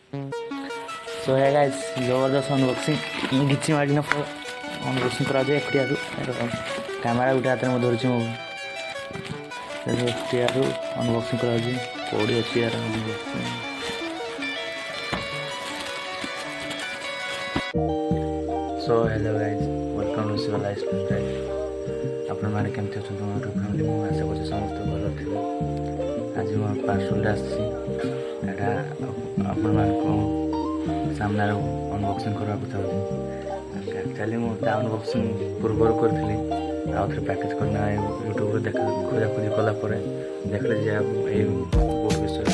सो है गाइस जबरदस्त unboxing गिची Martin unboxing करा जाए एफटीआर कैमेरा गोटे हाथ में धरची मो एफटीआर अनबॉक्सिंग करा जाए कोडी अच्छी यार so hello guys welcome to Shiva lifestyle आपण माने केमते अछन मोर फैमिली मो आशा करछ समस्त भलो थिबे आज मो पार्सल आसी एटा आपण मान को सामने अनबॉक्सिंग करबा को चाहूँ एक्चुअली मो अनबॉक्सिंग पूर्व करथिली आउथरे पैकेज करना यूट्यूब रे देखा खोजा खोजी कला परे देखले जे ए बोट विषय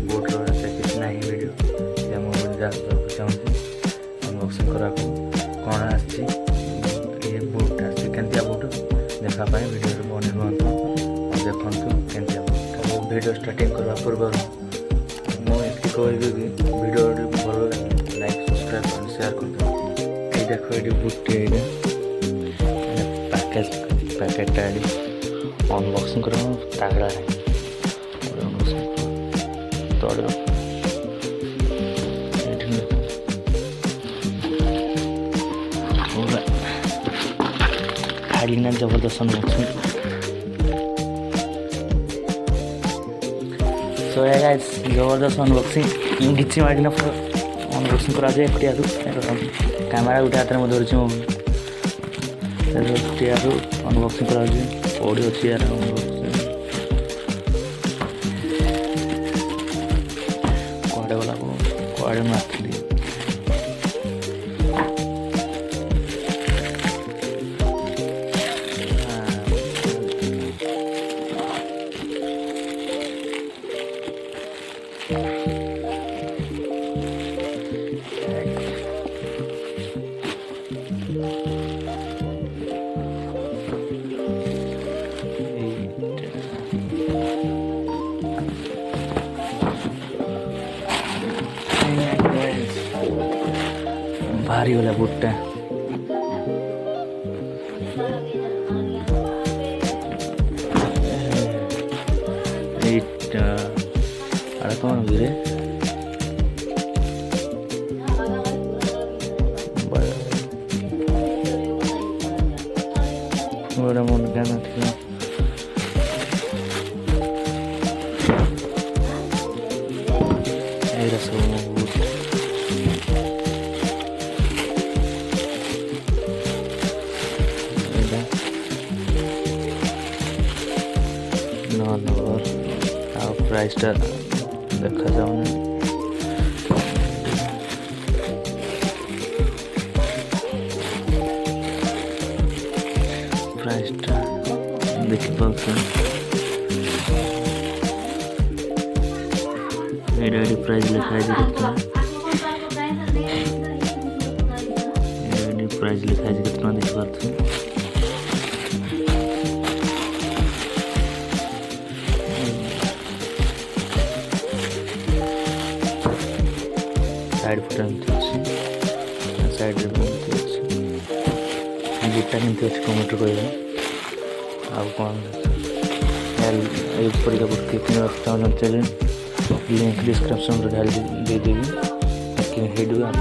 बोट रो से किछ नाही वीडियो जे मो जा चाहूँ अनबॉक्सिंग करा को कोन आछि ये बोट आछि केनतिया बोट देखा पाए वीडियो रे बने रहंतु और देखंतु केनतिया बोट वीडियो स्टार्टिंग करबा पूर्व मो एति कहबे कि वीडियो भल लाइक सब्सक्राइब और शेयर कर दो ये देखो ये बुट्टे पैकेट अनबॉक्सिंग कर तागड़ा है तोड़ खाली ना जबरदस्त अनबॉक्सिंग सो है गाइस जबरदस्त अनबॉक्सिंग गिची मार्टिन अनबॉक्सिंग करा जाए एफटीआर कैमेरा गोटे हाथ में धरची मो एफटीआर अनबॉक्सिंग करा जाए कोडी अच्छी यार कुआडे वाला को कुआडे मारथली भारी वाला बुट्टा कौन गिरे बड़ा मन गाना थी प्राइस देखा जाऊन प्राइस देखी प्राइस लिखा प्राइस लिखा कितना देख पार्थ साइड फुटा अच्छी साइड बुटा केमती अच्छे कमेंट कर कौन परिका बुट किना चाहते लिंक डिस्क्रिप्शन डाल देदेवी कि हेड आप